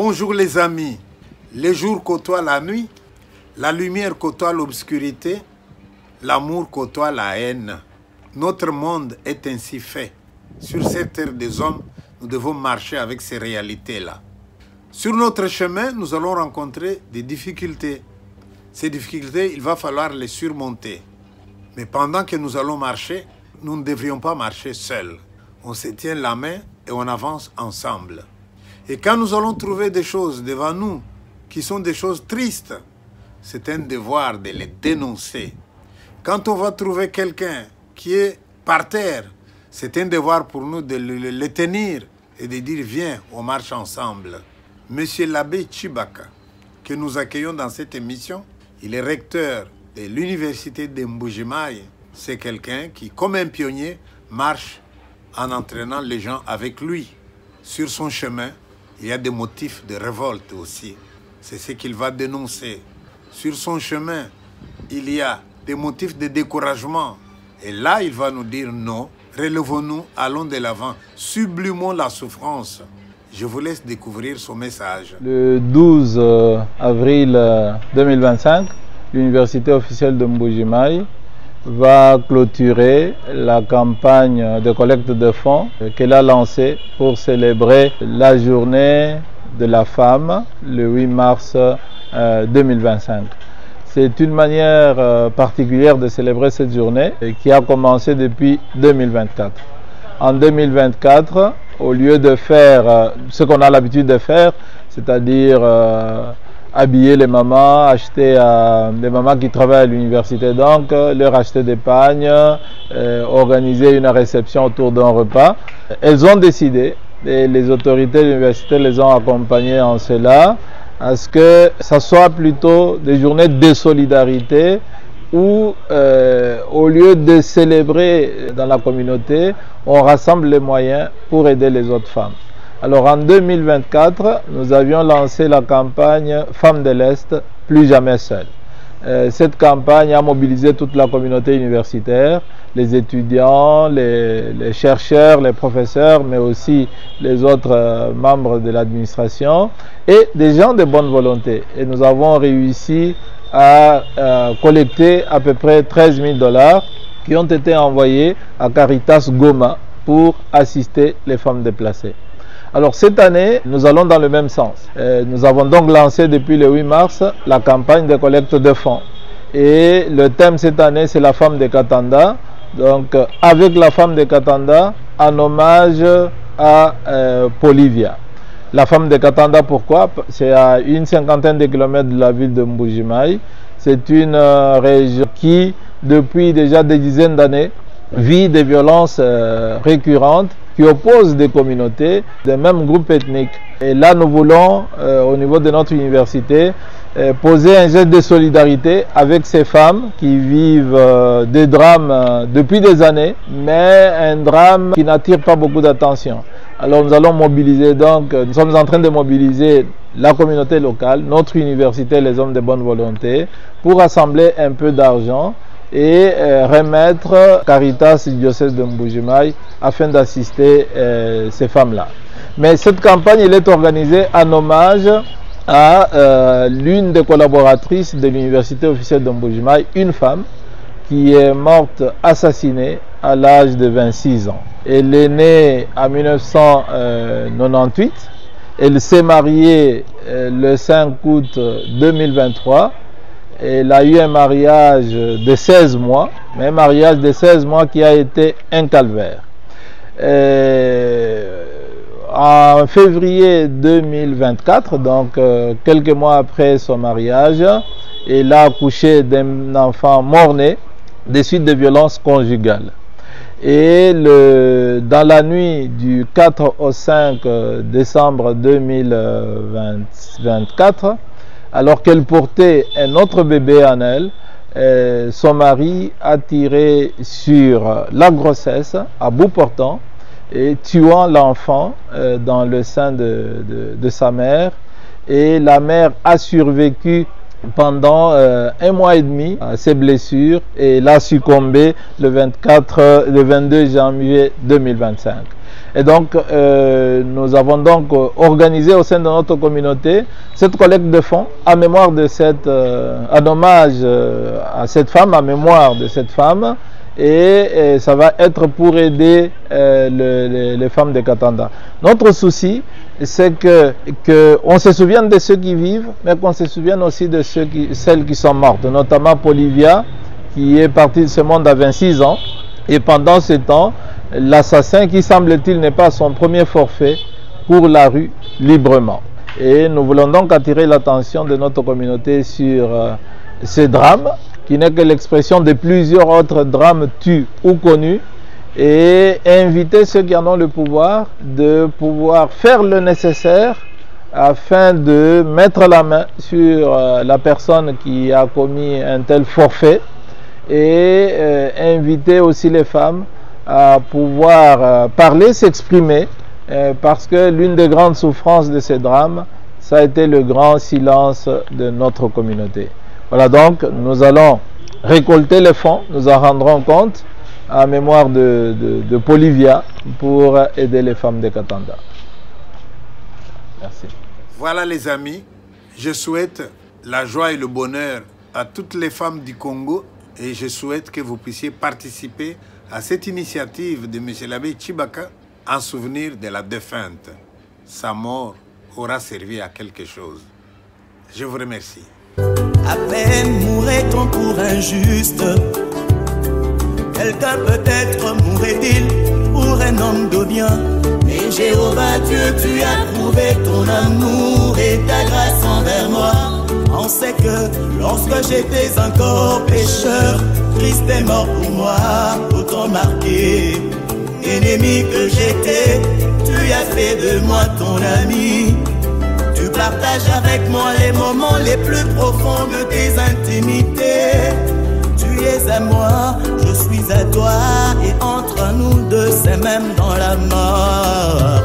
Bonjour les amis, les jours côtoient la nuit, la lumière côtoie l'obscurité, l'amour côtoie la haine. Notre monde est ainsi fait. Sur cette terre des hommes, nous devons marcher avec ces réalités-là. Sur notre chemin, nous allons rencontrer des difficultés. Ces difficultés, il va falloir les surmonter. Mais pendant que nous allons marcher, nous ne devrions pas marcher seuls. On se tient la main et on avance ensemble. Et quand nous allons trouver des choses devant nous qui sont des choses tristes, c'est un devoir de les dénoncer. Quand on va trouver quelqu'un qui est par terre, c'est un devoir pour nous de le tenir et de dire « Viens, on marche ensemble ». Monsieur l'abbé Chibaka, que nous accueillons dans cette émission, il est recteur de l'université de Mbuji-Mayi. C'est quelqu'un qui, comme un pionnier, marche en entraînant les gens avec lui. Sur son chemin, il y a des motifs de révolte aussi. C'est ce qu'il va dénoncer. Sur son chemin, il y a des motifs de découragement. Et là, il va nous dire non, relevons-nous, allons de l'avant, sublimons la souffrance. Je vous laisse découvrir son message. Le 12 avril 2025, l'université officielle de Mbuji-Mayi va clôturer la campagne de collecte de fonds qu'elle a lancée pour célébrer la journée de la femme le 8 mars 2025. C'est une manière particulière de célébrer cette journée qui a commencé depuis 2024. En 2024, au lieu de faire ce qu'on a l'habitude de faire, c'est-à-dire habiller les mamans, acheter les mamans qui travaillent à l'université, donc leur acheter des pagnes, organiser une réception autour d'un repas. Elles ont décidé, et les autorités de l'université les ont accompagnées en cela, à ce que ça soit plutôt des journées de solidarité où, au lieu de célébrer dans la communauté, on rassemble les moyens pour aider les autres femmes. Alors en 2024, nous avions lancé la campagne Femmes de l'Est, plus jamais seules. Cette campagne a mobilisé toute la communauté universitaire, les étudiants, les chercheurs, les professeurs, mais aussi les autres membres de l'administration et des gens de bonne volonté. Et nous avons réussi à collecter à peu près 13 000 $ qui ont été envoyés à Caritas Goma pour assister les femmes déplacées. Alors cette année, nous allons dans le même sens. Nous avons donc lancé depuis le 8 mars la campagne de collecte de fonds. Et le thème cette année, c'est la femme de Katanda. Donc avec la femme de Katanda, en hommage à Polivia. La femme de Katanda, pourquoi? C'est à une cinquantaine de kilomètres de la ville de Mbuji-Mayi. C'est une région qui, depuis déjà des dizaines d'années, vit des violences récurrentes qui opposent des communautés, des mêmes groupes ethniques. Et là, nous voulons, au niveau de notre université, poser un geste de solidarité avec ces femmes qui vivent des drames depuis des années, mais un drame qui n'attire pas beaucoup d'attention. Alors nous allons mobiliser donc, nous sommes en train de mobiliser la communauté locale, notre université, les hommes de bonne volonté, pour rassembler un peu d'argent et remettre Caritas du diocèse de Mbuji-Mayi afin d'assister ces femmes-là. Mais cette campagne, elle est organisée en hommage à l'une des collaboratrices de l'université officielle de Mbuji-Mayi, une femme qui est morte assassinée à l'âge de 26 ans. Elle est née en 1998, elle s'est mariée le 5 août 2023. Elle a eu un mariage de 16 mois, mais un mariage de 16 mois qui a été un calvaire. En février 2024, donc quelques mois après son mariage, elle a accouché d'un enfant mort-né des suites de violences conjugales. Et dans la nuit du 4 au 5 décembre 2024, alors qu'elle portait un autre bébé en elle, son mari a tiré sur la grossesse à bout portant et tuant l'enfant dans le sein de sa mère. Et la mère a survécu pendant 1 mois et demi à ses blessures et elle a succombé le 22 janvier 2025. Et donc, nous avons donc organisé au sein de notre communauté cette collecte de fonds en mémoire de en hommage à cette femme, en mémoire de cette femme. Et ça va être pour aider les femmes de Katanda. Notre souci, c'est qu'on se souvienne de ceux qui vivent, mais qu'on se souvienne aussi de celles qui sont mortes, notamment Polivia, qui est partie de ce monde à 26 ans. Et pendant ce temps, l'assassin, qui semble-t-il n'est pas son premier forfait, court la rue librement. Et nous voulons donc attirer l'attention de notre communauté sur ce drame, qui n'est que l'expression de plusieurs autres drames tus ou connus, et inviter ceux qui en ont le pouvoir de pouvoir faire le nécessaire afin de mettre la main sur la personne qui a commis un tel forfait, et inviter aussi les femmes à pouvoir parler, s'exprimer, parce que l'une des grandes souffrances de ces drames, ça a été le grand silence de notre communauté. Voilà, donc nous allons récolter les fonds, nous en rendrons compte en mémoire de Polivia pour aider les femmes de Katanda. Merci. Voilà les amis, je souhaite la joie et le bonheur à toutes les femmes du Congo et je souhaite que vous puissiez participer à cette initiative de M. l'abbé Chibaka en souvenir de la défunte. Sa mort aura servi à quelque chose. Je vous remercie. À peine mourrait-on pour injuste. Quelqu'un peut-être mourrait-il pour un homme de bien. Mais Jéhovah Dieu, tu as prouvé ton amour et ta grâce envers moi. On sait que lorsque j'étais encore pécheur, Christ est mort pour moi, autant marqué. Ennemi que j'étais, tu as fait de moi ton ami. Tu partages avec moi les moments les plus profonds de tes intimités. Tu es à moi, je suis à toi, et entre nous deux c'est même dans la mort.